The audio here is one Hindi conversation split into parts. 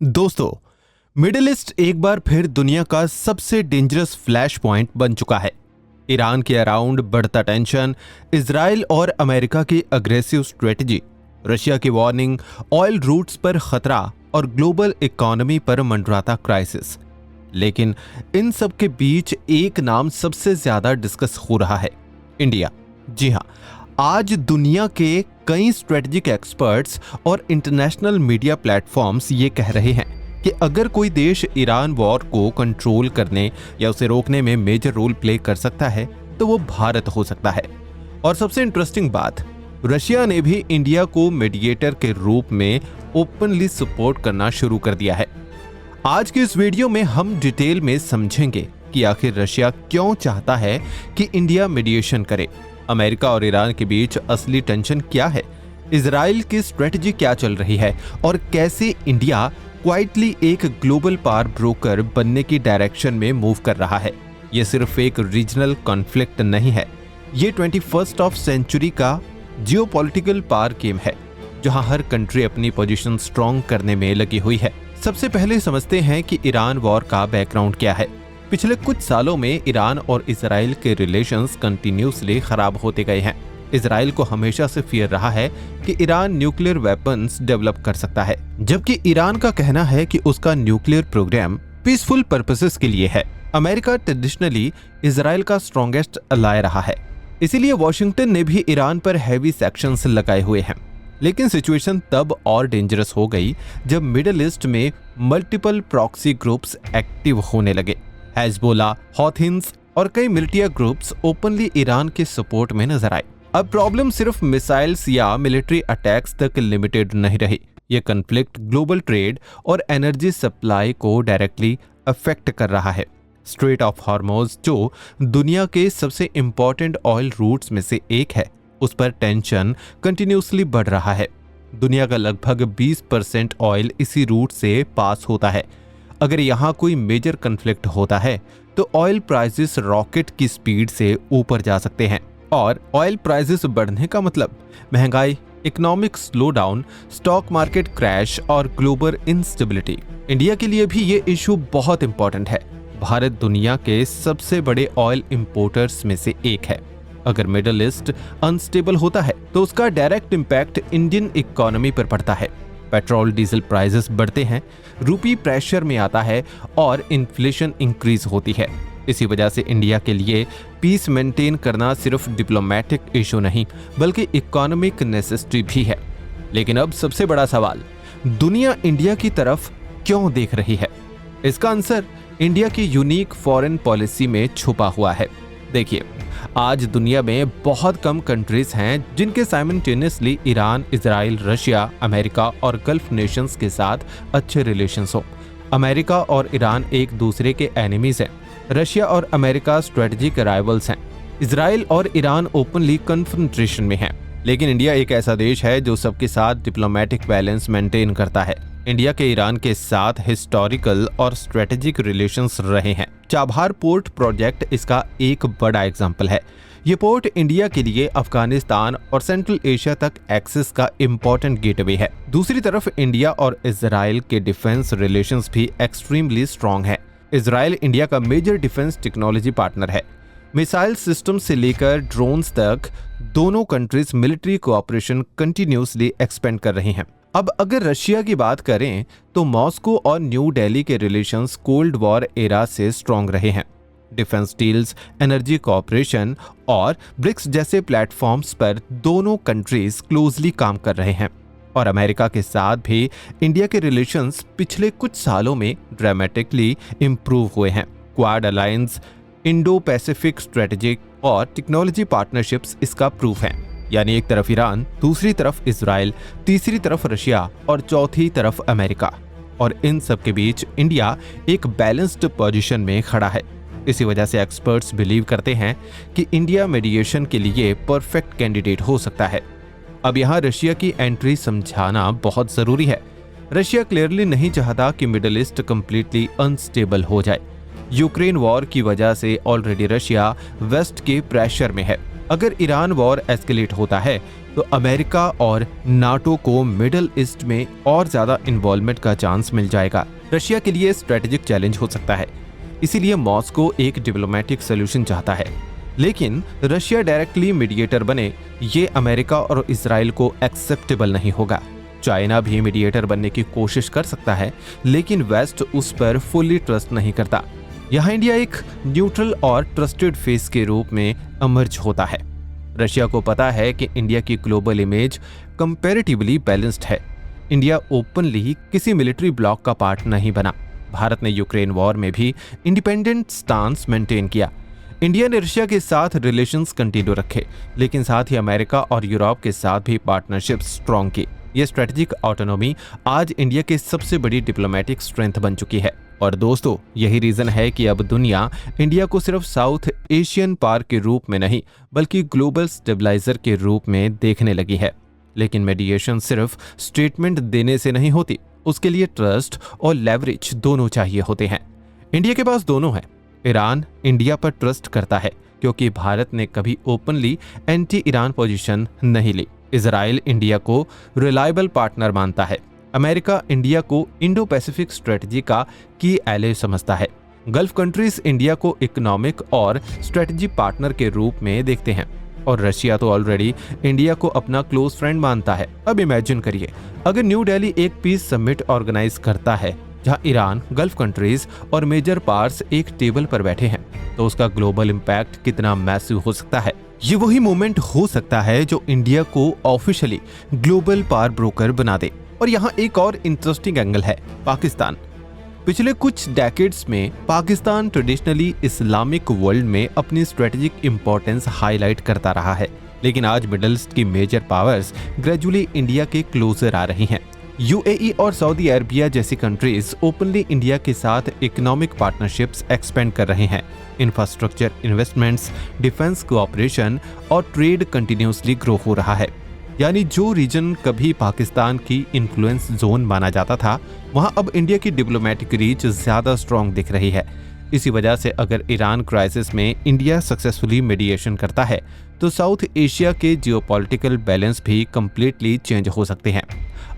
दोस्तों, मिडिल ईस्ट एक बार फिर दुनिया का सबसे डेंजरस फ्लैश पॉइंट बन चुका है। ईरान के अराउंड बढ़ता टेंशन, इजराइल और अमेरिका की अग्रेसिव स्ट्रेटजी, रशिया की वार्निंग, ऑयल रूट्स पर खतरा और ग्लोबल इकोनॉमी पर मंडराता क्राइसिस। लेकिन इन सब के बीच एक नाम सबसे ज्यादा डिस्कस हो रहा है, इंडिया। जी हाँ, आज दुनिया के कई स्ट्रेटेजिक एक्सपर्ट्स और इंटरनेशनल मीडिया प्लेटफॉर्म्स ये कह रहे हैं कि अगर कोई देश ईरान वॉर को कंट्रोल करने या उसे रोकने में मेजर रोल प्ले कर सकता है तो वो भारत हो सकता है। और सबसे इंटरेस्टिंग बात, रशिया ने भी इंडिया को मीडिएटर के रूप में ओपनली सपोर्ट करना शुरू कर दिया है। आज की इस वीडियो में हम डिटेल में समझेंगे कि आखिर रशिया क्यों चाहता है कि इंडिया मीडिएशन करे, अमेरिका और ईरान के बीच असली टेंशन क्या है, इजराइल की स्ट्रेटजी क्या चल रही है और कैसे इंडिया क्वाइटली एक ग्लोबल पावर ब्रोकर बनने की डायरेक्शन में मूव कर रहा है। ये सिर्फ एक रीजनल कॉन्फ्लिक्ट नहीं है, ये 21st ऑफ सेंचुरी का जियोपॉलिटिकल पावर गेम है, जहां हर कंट्री अपनी पोजीशन स्ट्रॉन्ग करने में लगी हुई है। सबसे पहले समझते हैं कि ईरान वॉर का बैकग्राउंड क्या है। पिछले कुछ सालों में ईरान और इजराइल के रिलेशंस कंटिन्यूसली खराब होते गए हैं। इजराइल को हमेशा से फियर रहा है कि ईरान न्यूक्लियर वेपन्स डेवलप कर सकता है, जबकि ईरान का कहना है कि उसका न्यूक्लियर प्रोग्राम पीसफुल पर्पसेस के लिए है। अमेरिका ट्रेडिशनली इजराइल का स्ट्रॉन्गेस्ट अलाय रहा है, इसीलिए वॉशिंगटन ने भी ईरान पर हैवी सैंक्शंस लगाए हुए हैं। लेकिन सिचुएशन तब और डेंजरस हो गई जब मिडिल ईस्ट में मल्टीपल प्रॉक्सी ग्रुप्स एक्टिव होने लगे। हिजबुल्लाह, हौथिस और कई मिलिटिया ग्रुप्स ओपनली ईरान के सपोर्ट में नजर आए। अब प्रॉब्लम सिर्फ मिसाइल्स या मिलिट्री अटैक्स तक लिमिटेड नहीं रही। ये कॉन्फ्लिक्ट ग्लोबल ट्रेड और एनर्जी सप्लाई को डायरेक्टली अफेक्ट कर रहा है। स्ट्रेट ऑफ हॉर्मुज़, जो दुनिया के सबसे इंपॉर्टेंट ऑयल रूट्स में से एक है, उस पर टेंशन कंटिन्यूसली बढ़ रहा है। दुनिया का लगभग 20% ऑयल इसी रूट से पास होता है। अगर यहाँ कोई मेजर कन्फ्लिक्ट होता है तो ऑयल प्राइसेस रॉकेट की स्पीड से ऊपर जा सकते हैं, और ऑयल प्राइसेस बढ़ने का मतलब महंगाई, economic slowdown, stock market crash और ग्लोबल इंस्टेबिलिटी। इंडिया के लिए भी ये इशू बहुत इंपॉर्टेंट है। भारत दुनिया के सबसे बड़े ऑयल इंपोर्टर्स में से एक है। अगर मिडिल ईस्ट अनस्टेबल होता है तो उसका डायरेक्ट इम्पैक्ट इंडियन इकोनॉमी पर पड़ता है। पेट्रोल डीजल प्राइसेस बढ़ते हैं, रूपी प्रेशर में आता है और इन्फ्लेशन इंक्रीज होती है। इसी वजह से इंडिया के लिए पीस मेंटेन करना सिर्फ डिप्लोमेटिक इशू नहीं बल्कि इकोनॉमिक नेसेसिटी भी है। लेकिन अब सबसे बड़ा सवाल, दुनिया इंडिया की तरफ क्यों देख रही है? इसका आंसर इंडिया की यूनिक फॉरेन पॉलिसी में छुपा हुआ है। देखिए, आज दुनिया में बहुत कम कंट्रीज हैं जिनके simultaneously Iran, Israel, Russia, America और गल्फ नेशंस के साथ अच्छे रिलेशंस हो। अमेरिका और ईरान एक दूसरे के एनिमीज हैं। रशिया और अमेरिका स्ट्रेटेजिक राइवल्स हैं। इजराइल और ईरान ओपनली कन्फ्रंटेशन में हैं। लेकिन इंडिया एक ऐसा देश है जो सबके साथ डिप्लोमेटिक बैलेंस मेंटेन करता है। इंडिया के ईरान के साथ हिस्टोरिकल और स्ट्रेटेजिक रिलेशंस रहे हैं। चाबहार पोर्ट प्रोजेक्ट इसका एक बड़ा एग्जाम्पल है। ये पोर्ट इंडिया के लिए अफगानिस्तान और सेंट्रल एशिया तक एक्सेस का इम्पोर्टेंट गेटवे है। दूसरी तरफ इंडिया और इजराइल के डिफेंस रिलेशंस भी एक्सट्रीमली स्ट्रॉन्ग है। इजराइल इंडिया का मेजर डिफेंस टेक्नोलॉजी पार्टनर है। मिसाइल सिस्टम से लेकर ड्रोन्स तक दोनों countries military cooperation continuously expand कर रही हैं। अब अगर रशिया की बात करें तो मॉस्को और न्यू दिल्ली के रिलेशंस कोल्ड वॉर एरा से स्ट्रॉन्ग रहे हैं। डिफेंस डील्स, एनर्जी कोऑपरेशन और ब्रिक्स जैसे प्लेटफॉर्म्स पर दोनों कंट्रीज क्लोजली काम कर रहे हैं। और अमेरिका के साथ भी इंडिया के रिलेशंस पिछले कुछ सालों में ड्रामेटिकली इंप्रूव हुए हैं। Quad alliance, Indo Pacific strategic और टेक्नोलॉजी पार्टनरशिप्स इसका प्रूफ हैं। यानी एक तरफ ईरान, दूसरी तरफ इजराइल, तीसरी तरफ रशिया और चौथी तरफ अमेरिका। और इन सब के बीच इंडिया एक बैलेंस्ड पोजीशन में खड़ा है। इसी वजह से एक्सपर्ट्स बिलीव करते हैं कि इंडिया मीडिएशन के लिए परफेक्ट कैंडिडेट हो सकता है। अब यहाँ रशिया की एंट्री समझाना बहुत जरूरी है। रशिया क्लियरली नहीं चाहता कि मिडिल ईस्ट कंप्लीटली अनस्टेबल हो जाए। यूक्रेन वॉर की वजह से ऑलरेडी रशिया वेस्ट के प्रेशर में है। अगर ईरान वॉर एस्केलेट होता है तो अमेरिका और नाटो को मिडिल ईस्ट में और ज्यादा इन्वॉल्वमेंट का चांस मिल जाएगा। रशिया के लिए स्ट्रेटेजिक चैलेंज हो सकता है, इसीलिए मॉस्को एक डिप्लोमेटिक सोल्यूशन चाहता है। लेकिन रशिया डायरेक्टली मीडिएटर बने, ये अमेरिका और इजराइल को एक्सेप्टेबल नहीं होगा। चाइना भी मीडिएटर बनने की कोशिश कर सकता है, लेकिन वेस्ट उस पर फुल्ली ट्रस्ट नहीं करता। यहाँ इंडिया एक न्यूट्रल और ट्रस्टेड फेस के रूप में इमर्ज होता है। रशिया को पता है कि इंडिया की ग्लोबल इमेज कंपैरेटिवली बैलेंस्ड है। इंडिया ओपनली किसी मिलिट्री ब्लॉक का पार्ट नहीं बना। भारत ने यूक्रेन वॉर में भी इंडिपेंडेंट स्टांस मेंटेन किया। इंडिया ने रशिया के साथ रिलेशंस कंटिन्यू रखे, लेकिन साथ ही अमेरिका और यूरोप के साथ भी पार्टनरशिप स्ट्रॉन्ग की। यह स्ट्रेटेजिक ऑटोनॉमी आज इंडिया की सबसे बड़ी डिप्लोमेटिक स्ट्रेंथ बन चुकी है। और दोस्तों, यही रीजन है कि अब दुनिया इंडिया को सिर्फ साउथ एशियन पावर के रूप में नहीं, बल्कि ग्लोबल स्टेबलाइजर के रूप में देखने लगी है। लेकिन मीडिएशन सिर्फ स्टेटमेंट देने से नहीं होती, उसके लिए ट्रस्ट और लेवरेज दोनों चाहिए होते हैं। इंडिया के पास दोनों है। ईरान इंडिया पर ट्रस्ट करता है क्योंकि भारत ने कभी ओपनली एंटी ईरान पोजीशन नहीं ली। इजराइल इंडिया को रिलायबल पार्टनर मानता है। अमेरिका इंडिया को इंडो पैसिफिक स्ट्रेटजी का की एले समझता है। गल्फ कंट्रीज इंडिया को इकोनॉमिक और स्ट्रेटजी पार्टनर के रूप में देखते हैं। और रशिया तो ऑलरेडी इंडिया को अपना क्लोज फ्रेंड मानता है। अब इमेजिन करिए, अगर न्यू दिल्ली एक पीस समिट ऑर्गेनाइज करता है जहां ईरान, गल्फ कंट्रीज और मेजर पावर्स एक टेबल पर बैठे हैं, तो उसका ग्लोबल इंपैक्ट कितना मैसिव हो सकता है। ये वही मोमेंट हो सकता है जो इंडिया को ऑफिशियली ग्लोबल पावर ब्रोकर बना दे। और यहाँ एक और इंटरेस्टिंग एंगल है, पाकिस्तान। पिछले कुछ डेकेड्स में पाकिस्तान ट्रेडिशनली इस्लामिक वर्ल्ड में अपनी स्ट्रेटेजिक इंपॉर्टेंस हाईलाइट करता रहा है, लेकिन आज मिडिल ईस्ट की मेजर पावर्स ग्रेजुअली इंडिया के क्लोजर आ रही हैं। यूएई और सऊदी अरबिया जैसी कंट्रीज ओपनली इंडिया के साथ इकोनॉमिक पार्टनरशिप्स एक्सपेंड कर रहे हैं। इंफ्रास्ट्रक्चर इन्वेस्टमेंट्स, डिफेंस कोऑपरेशन और ट्रेड कंटिन्यूसली ग्रो हो रहा है। यानी जो रीजन कभी पाकिस्तान की इन्फ्लुएंस जोन माना जाता था, वहां अब इंडिया की डिप्लोमेटिक रीच ज्यादा स्ट्रॉन्ग दिख रही है। इसी वजह से अगर ईरान क्राइसिस में इंडिया सक्सेसफुली मीडिएशन करता है, तो साउथ एशिया के जियोपॉलिटिकल बैलेंस भी कंप्लीटली चेंज हो सकते हैं।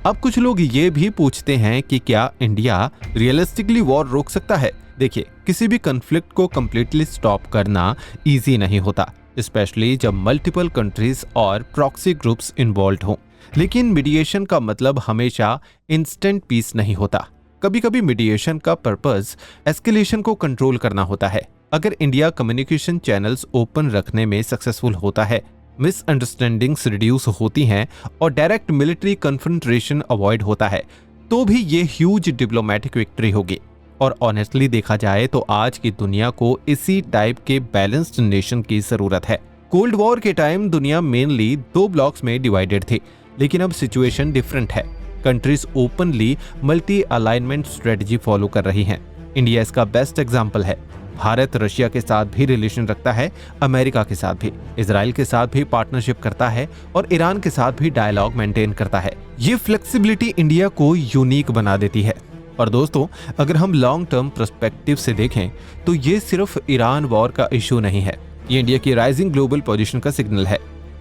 अब कुछ लोग ये भी पूछते हैं कि क्या इंडिया रियलिस्टिकली वॉर रोक सकता है? देखिए, किसी भी कन्फ्लिक्ट को कंप्लीटली स्टॉप करना इजी नहीं होता, स्पेशली जब मल्टीपल कंट्रीज और प्रॉक्सी ग्रुप्स इन्वॉल्व हों। लेकिन मीडिएशन का मतलब हमेशा इंस्टेंट पीस नहीं होता। कभी कभी मीडिएशन का पर्पस एस्केलेशन को कंट्रोल करना होता है। अगर इंडिया कम्युनिकेशन चैनल्स ओपन रखने में सक्सेसफुल होता है, मिसअंडरस्टैंडिंग्स रिड्यूस होती हैं और डायरेक्ट मिलिट्री कन्फ्रंटेशन अवॉइड होता है, तो भी ये ह्यूज डिप्लोमेटिक विक्ट्री होगी। और ऑनेस्टली देखा जाए तो आज की दुनिया को इसी टाइप के बैलेंस्ड नेशन की जरूरत है। कोल्ड वॉर के टाइम दुनिया मेनली 2 ब्लॉक्स में डिवाइडेड थी, लेकिन अब सिचुएशन डिफरेंट है। Countries openly multi alignment strategy follow कर रही हैं। इंडिया इसका बेस्ट एग्जांपल है। भारत रशिया के साथ भी रिलेशन रखता है, अमेरिका के साथ भी, इजराइल के साथ भी पार्टनरशिप करता है और ईरान के साथ भी डायलॉग मेंटेन करता है। ये फ्लेक्सिबिलिटी इंडिया को यूनिक बना देती है। और दोस्तों, अगर हम लॉन्ग टर्म पर्सपेक्टिव से देखें तो ये सिर्फ ईरान वॉर का इशू नहीं है, ये इंडिया की राइजिंग ग्लोबल पोजीशन का सिग्नल है।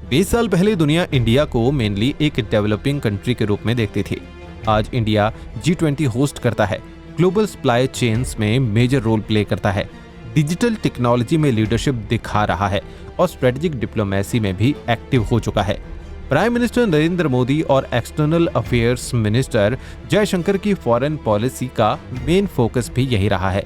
20 साल पहले दुनिया इंडिया को मेनली एक डेवलपिंग कंट्री के रूप में देखती थी। आज इंडिया G20 होस्ट करता है, ग्लोबल सप्लाई चेन्स में मेजर रोल प्ले करता है, डिजिटल टेक्नोलॉजी में लीडरशिप दिखा रहा है और स्ट्रेटेजिक डिप्लोमेसी में भी एक्टिव हो चुका है। प्राइम मिनिस्टर नरेंद्र मोदी और एक्सटर्नल अफेयर्स मिनिस्टर जयशंकर की फॉरेन पॉलिसी का मेन फोकस भी यही रहा है,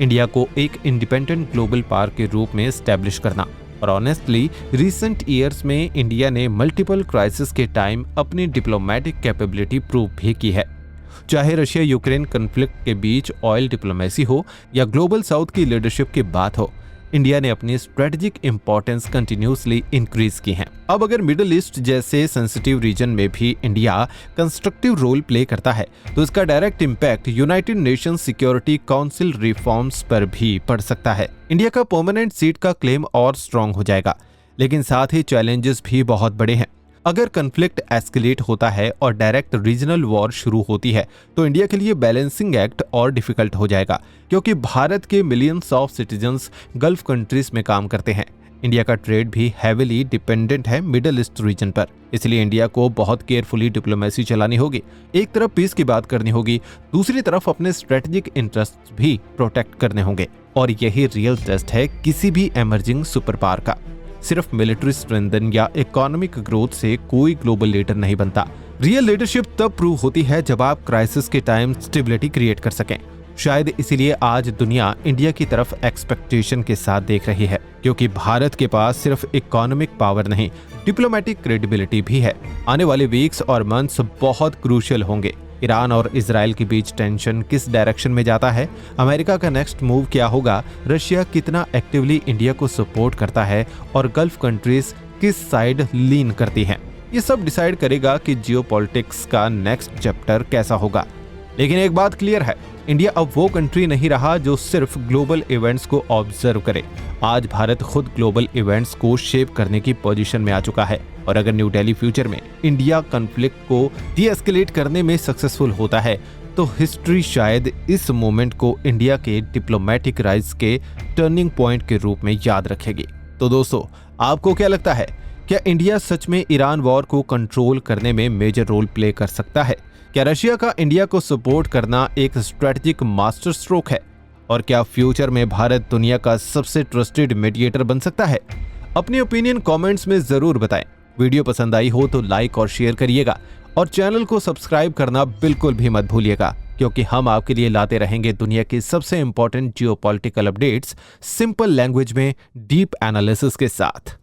इंडिया को एक इंडिपेंडेंट ग्लोबल पावर के रूप में एस्टैब्लिश करना। और ऑनेस्टली रिसेंट ईयर्स में इंडिया ने मल्टीपल क्राइसिस के टाइम अपनी डिप्लोमेटिक कैपेबिलिटी प्रूव भी की है। चाहे रशिया यूक्रेन कन्फ्लिक्ट के बीच ऑयल डिप्लोमेसी हो या ग्लोबल साउथ की लीडरशिप की बात हो, इंडिया ने अपनी स्ट्रेटेजिक इंपॉर्टेंस कंटिन्यूसली इंक्रीज की है। अब अगर मिडिल ईस्ट जैसे सेंसिटिव रीजन में भी इंडिया कंस्ट्रक्टिव रोल प्ले करता है, तो इसका direct impact United Nations security council reforms पर भी पड़ सकता है। इंडिया का परमानेंट सीट का क्लेम और स्ट्रांग हो जाएगा, लेकिन साथ ही चैलेंजेस भी बहुत बड़े हैं। अगर कन्फ्लिक्ट एस्केलेट होता है और डायरेक्ट रीजनल वॉर शुरू होती है, तो इंडिया के लिए बैलेंसिंग एक्ट और डिफिकल्ट हो जाएगा, क्योंकि भारत के millions of citizens gulf countries में काम करते हैं। इंडिया का ट्रेड भी हैविली डिपेंडेंट है मिडिल ईस्ट रीजन पर, इसलिए इंडिया को बहुत केयरफुली डिप्लोमेसी चलानी होगी। एक तरफ पीस की बात करनी होगी, दूसरी तरफ अपने स्ट्रेटेजिक इंटरेस्ट भी प्रोटेक्ट करने होंगे। और यही रियल टेस्ट है किसी भी एमर्जिंग सुपर पावर का। सिर्फ मिलिट्री स्ट्रेंथन या इकोनॉमिक ग्रोथ से कोई ग्लोबल लीडर नहीं बनता। रियल लीडरशिप तब प्रूव होती है जब आप क्राइसिस के टाइम स्टेबिलिटी क्रिएट कर सकें। शायद इसीलिए आज दुनिया इंडिया की तरफ एक्सपेक्टेशन के साथ देख रही है, क्योंकि भारत के पास सिर्फ इकोनॉमिक पावर नहीं, डिप्लोमेटिक क्रेडिबिलिटी भी है। आने वाले वीक्स और मंथ्स बहुत क्रूशियल होंगे। ईरान और इजराइल के बीच टेंशन किस डायरेक्शन में जाता है, अमेरिका का नेक्स्ट मूव क्या होगा, रशिया कितना एक्टिवली इंडिया को सपोर्ट करता है और गल्फ कंट्रीज किस साइड लीन करती हैं, ये सब डिसाइड करेगा कि जियोपॉलिटिक्स का नेक्स्ट चैप्टर कैसा होगा। लेकिन एक बात क्लियर है, इंडिया अब वो कंट्री नहीं रहा जो सिर्फ ग्लोबल इवेंट्स को ऑब्जर्व करे। आज भारत खुद ग्लोबल इवेंट्स को शेप करने की पोजीशन में आ चुका है। और अगर न्यू दिल्ली फ्यूचर में इंडिया कॉन्फ्लिक्ट को डी-एस्केलेट करने में सक्सेसफुल होता है, तो हिस्ट्री शायद इस मोमेंट को इंडिया के डिप्लोमेटिक राइज के टर्निंग पॉइंट के रूप में याद रखेगी। तो दोस्तों, आपको क्या लगता है, क्या इंडिया सच में ईरान वॉर को कंट्रोल करने में मेजर रोल प्ले कर सकता है? क्या रशिया का इंडिया को सपोर्ट करना एक स्ट्रेटेजिक मास्टर स्ट्रोक है? और क्या फ्यूचर में भारत दुनिया का सबसे ट्रस्टेड मीडिएटर बन सकता है? अपनी ओपिनियन कमेंट्स में जरूर बताएं। वीडियो पसंद आई हो तो लाइक और शेयर करिएगा और चैनल को सब्सक्राइब करना बिल्कुल भी मत भूलिएगा, क्योंकि हम आपके लिए लाते रहेंगे दुनिया के सबसे important geopolitical updates simple language में डीप एनालिसिस के साथ।